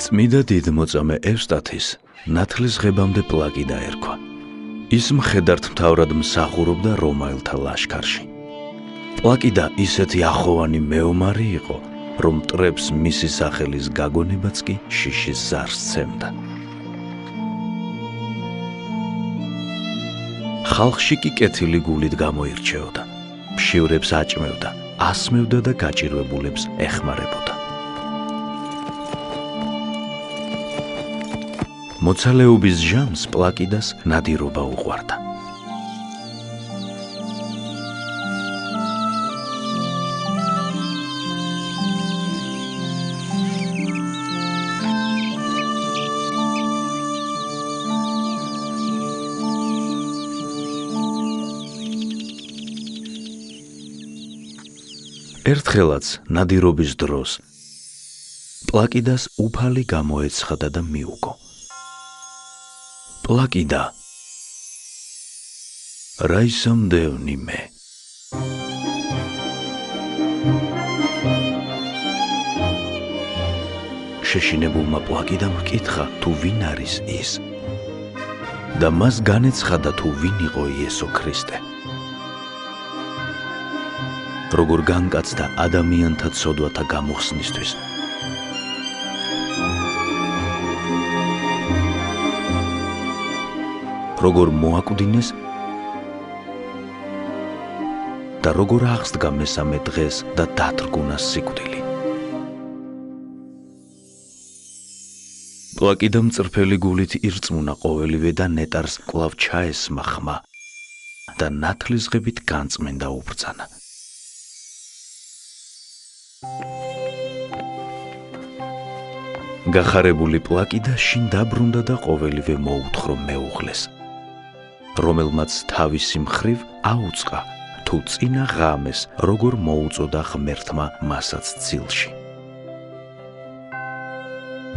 წმიდა დიდმოწამე ევსტათის ნათლის ღებამდე პლაკიდა ერქვა. ის მხედართმთავრად მსახურობდა რომაელთა ლაშქარში. პლაკიდა ისეთი ახოვანი მეომარი იყო, რომ მტრებს მისი სახელის გაგონებაც კი შიშის ზარს სცემდა. ხალხში კი კეთილი გულით გამოირჩეოდა, მშივრებს აჭმევდა, ასმევდა და გაჭირვებულებს ეხმარებოდა. მოცალეობის ჟამს პლაკიდას ნადირობა უყვარდა. ერთხელაც ნადირობის დროს პლაკიდას უფალი გამოეცხადა და მიუგო. პლაკიდა, რა ისამდევნი მე? შეშინებულმა პლაკიდამ ჰკითხა, თუ ვინ არის ის და მას განეცხადა, თუ ვინ იყო იესო ქრისტე. როგორ განკაცდა ადამიანთა ცოდვათა გამოხსნისთვის. როგორ მოაკვდინეს და როგორ აღსდგა მესამე დღეს და დათრგუნა სიკვდილი. პლაკიდა მწრფელი გულით ირწმუნა ყოველივე და ნეტარს კვლავ ჩაესმა ხმა და ნათლის ღებით განწმენდა უბრძანა. გახარებული პლაკიდა შინ დაბრუნდა და ყოველივე მოუთხრო მეუღლეს, რომელმაც თავისი მხრივ აუწყა, თუ წინა ღამეს როგორ მოუწოდა ღმერთმა მასაც ცილში.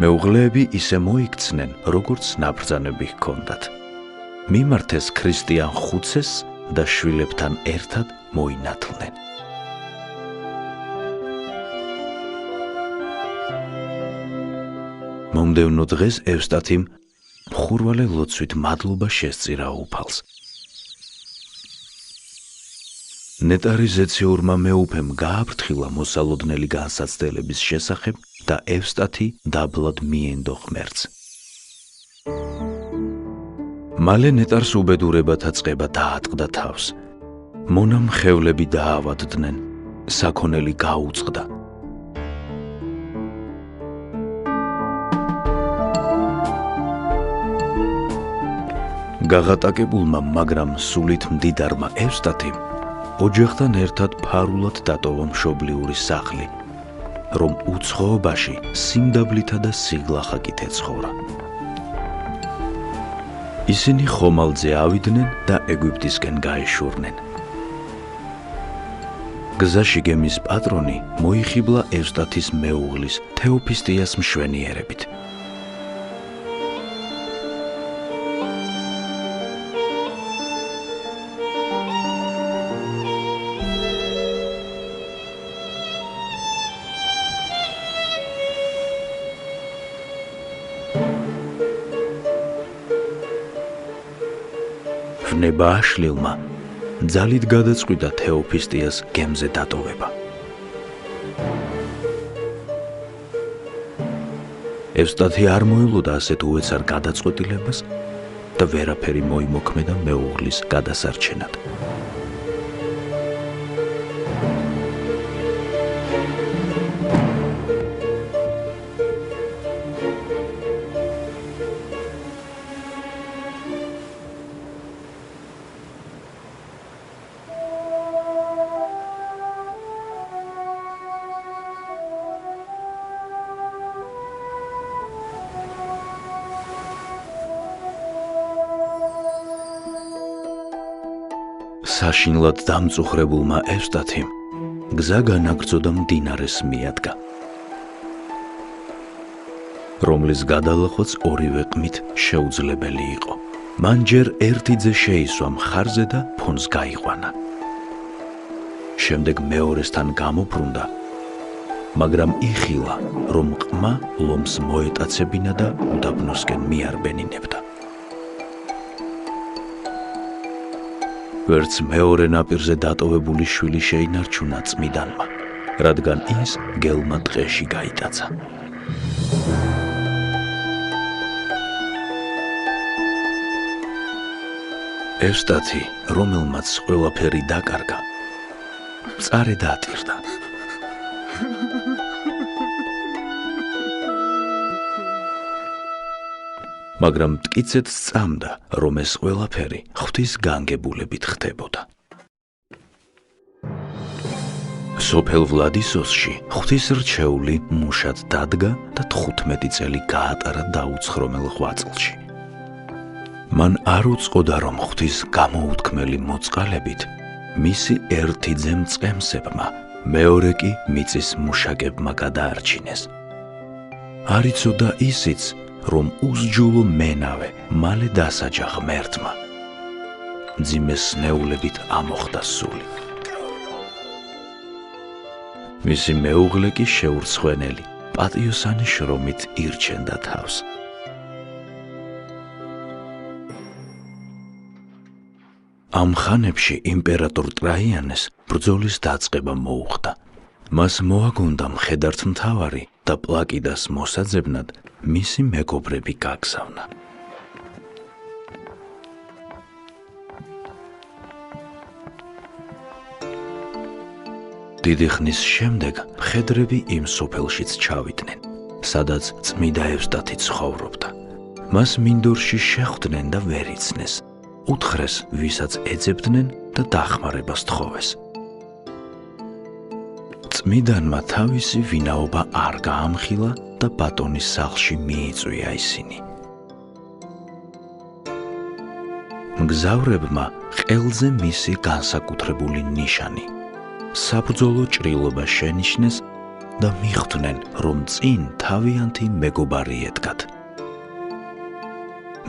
მეუღლეები ისე მოიქცნენ, როგორც ნაბრძანები ჰქონდათ. მიმართეს ქრისტიან ხუცესს და შვილებთან ერთად მოინათლნენ. მომდევნო დღეს ევსტათიმ მხურვალე ლოცვით მადლობა შესწირა უფალს. ნეტარი ზეციურმა მეუფემ გააფრთხილა მოსალოდნელი განსაცდელების შესახებ და ევსტათი დაბლად მიენდო ღმერთს. მალე ნეტარს უბედურებათა წყება დაატყდა თავს. მონამ ხევლები დაავადდნენ, საქონელი გაუწყდა. გაღატაკებულმა, მაგრამ სულით მდიდარმა ევსტათიმ ოჯახთან ერთად ფარულად დატოვა მშობლიური სახლი, რომ უცხოობაში სიმდაბლითა და სიგლახაკით ეცხოვრა. ისინი ხომალდზე ავიდნენ და ეგვიპტისკენ გაეშურნენ. გზაში გემის პატრონი მოიხიბლა ევსტათის მეუღლის თეოფისტიას მშვენიერებით. ნება აშლილმა ძალით გადაწყვიტა თეოფისტიას გემზე დატოვება. ევსტათი არ მოელოდა ასეთ უეცარ გადაწყვეტილებას და ვერაფერი მოიმოქმედა მეუღლის გადასარჩენად. საშინლად დამწუხრებულმა ევსტათიმ გზა განაგრძო მდინარეს მიადგა, რომლის გადალახვაც ორივე ყმით შეუძლებელი იყო. მან ჯერ ერთი ძე შეისვა მხარზე და ფონს გაიყვანა. შემდეგ მეორესთან გამობრუნდა, მაგრამ იხილა, რომ ყმა ლომს მოეტაცებინა და უდაბნოსკენ მიარბენინებდა. ვერც მეორე ნაპირზე დატოვებული შვილი შეინარჩუნა წმიდანმა, რადგან ის გელმა ტყეში გაიტაცა. ევსტათი, რომელმაც ყველაფერი დაკარგა, მწარე დაატირდა. მაგრამ მტკიცედ სწამდა, რომ ეს ყველაფერი ღვთის განგებულებით ხდებოდა. სოფელ ვლადისოსში ღვთის რჩეული მუშად დადგა და 15 წელი გაატარა დაუცხრომელ ღვაწლში. მან არ უწყოდა, რომ ღვთის გამოუთქმელი მოწყალებით მისი ერთი ძე მწყემსებმა, მეორე კი მიწის მუშაკებმა გადაარჩინეს. არ იცოდა ისიც, რომ უსჯულო მენავე მალე დასაჯა ღმერთმა. მძიმე სნეულებით ამოხდა სული. მისი მეუღლე კი შეურცხვენელი, პატიოსანი შრომით ირჩენდა თავს. ამ ხანებში იმპერატორ ტრაიანეს ბრძოლის დაწყება მოუხდა. მას მოაგონდა მხედართმთავარი და პლაკიდას მოსაძებნად მისი მეგობრები გაგზავნა. დიდი ხნის შემდეგ მხედრები იმ სოფელშიც ჩავიდნენ, სადაც წმიდა ევსტათი ცხოვრობდა. მას მინდორში შეხვდნენ და ვერ იცნეს. უთხრეს, ვისაც ეძებდნენ და დახმარებას თხოვეს. წმიდანმა თავისი ვინაობა არ გაამხილა და ბატონის სახლში მიიწვია ისინი. მგზავრებმა ყელზე მისი განსაკუთრებული ნიშანი, საბრძოლო ჭრილობა შენიშნეს და მიხვდნენ, რომ წინ თავიანთი მეგობარი ედგათ.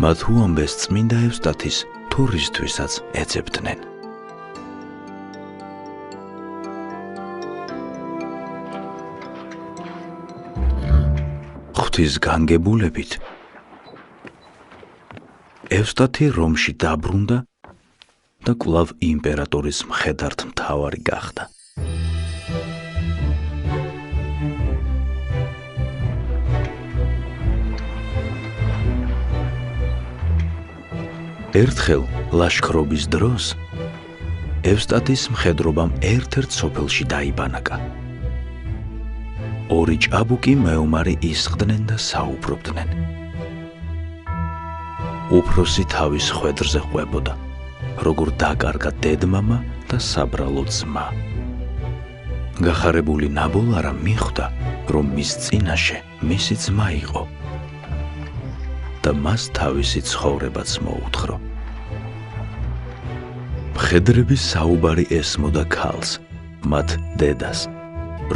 მათ უამბეს წმინდა ევსტათის თურისთვისაც ეძებდნენ. ღვთის განგებულებით ევსტათი რომში დაბრუნდა და კვლავ იმპერატორის მხედართმთავარი გახდა. ერთხელ ლაშქრობის დროს ევსტათის მხედრობამ ერთ-ერთ სოფელში დაიბანაკა. ორი ჭაბუკი მეომარი ისხდნენ და საუბრობდნენ. უფროსი თავის ხვედრზე ყვებოდა, როგორ დაკარგა დედმამა და საბრალო ძმა. გახარებული ნაბოლარა მიხვდა, რომ მის წინაშე მისი ძმა იყო და მას თავისი ცხოვრებაც მოუთხრა. მხედრების საუბარი ესმოდა ქალს, მათ დედას,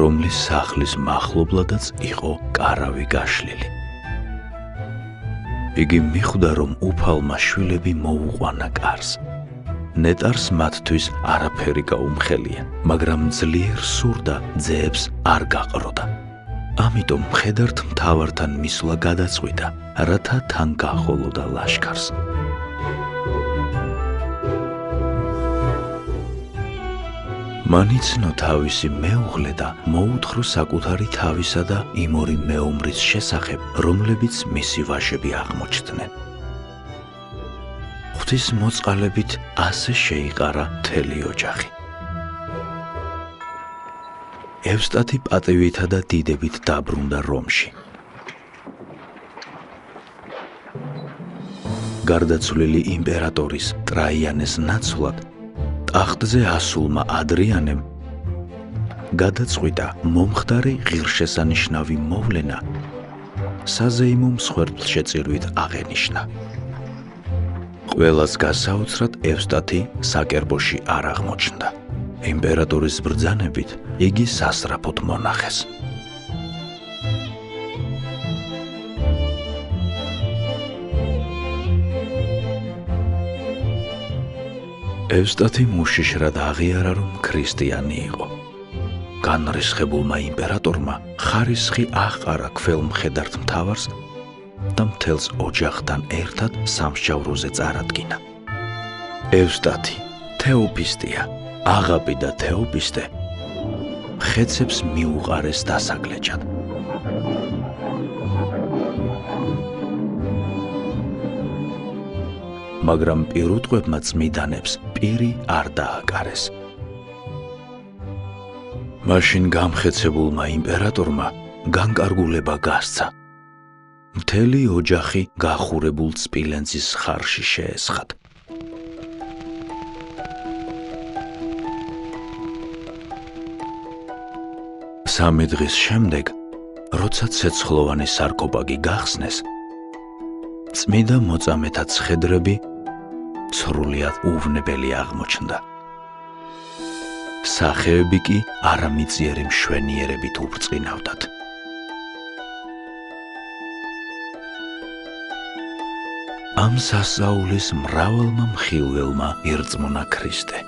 რომლის სახლის მახლობლადაც იყო კარავი გაშლილი. იგი მიხვდა, რომ უფალმა შვილები მოუყვანა კარს. ნეტარს მათთვის არაფერი გაუმხელია, მაგრამ ძლიერ სურდა ძეებს არ გაყროდა. ამიტომ მხედართმთავართან მისვლა გადაწყვიტა, რათა თან გაჰყოლოდა ლაშქარს. მან იცნო თავისი მეუღლე და მოუთხრა საკუთარი თავისა და იმ ორი მეომრის შესახებ, რომლებიც მისი ვაჟები აღმოჩნდნენ. ღვთის მოწყალებით ასე შეიყარა მთელი ოჯახი. ევსტათი პატივითა და დიდებით დაბრუნდა რომში. გარდაცვლილი იმპერატორის ტრაიანეს ნაცვლად ტახტზე ასულმა ადრიანემ გადაწყვიტა მომხდარი ღირსშესანიშნავი მოვლენა საზეიმო მსხვერპლშეწირვით აღენიშნა. ყველას გასაოცრად ევსტათი საკერბოში არ აღმოჩნდა. იმპერატორის ბრძანებით იგი სასწრაფოდ მონახეს. ევსტათი მუშიშრად აღიარა, რომ ქრისტიანი იყო. განრისხებულმა იმპერატორმა ხარისხი აღყარა ქველმხედართ მთავარს და მთელს ოჯახთან ერთად სამსჯავროზე წარადგინა. ევსტათი, თეოფისტია, აღაპი და თეოფისტე ხეცებს მიუყარეს დასაგლეჯად. მაგრამ პირუტყვებმა წმიდანებს პირი არ დააკარეს. მაშინ გამხეცებულმა იმპერატორმა განკარგულება გასცა. მთელი ოჯახი გახურებულ სპილენძის ხარში შეესხათ. სამი დღის შემდეგ, როცა ცეცხლოვანი სარკოფაგი გახსნეს, წმიდა მოწამეთა ცხედრები სრულიად უვნებელი აღმოჩნდა. სახეები კი არამიწიერი მშვენიერებით ურწყინავდათ. ამ სასწაულის მრავალმა მხილველმა ირწმუნა ქრისტე.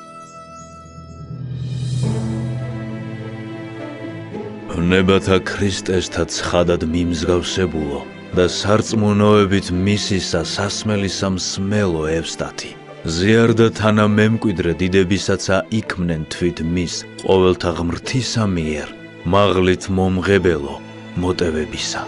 ნებათა ქრისტესთა ცხადად მიმსგავსებულო და სარწმუნოებით მისისა სასმელისა მსმელო ევსტათი, ზიარდა თანა მემკვიდრე დიდებისაცა იქმნენ თვით მის ყოველთა ღმრთისა მიერ მაღლით მომღებელო მოტევებისა.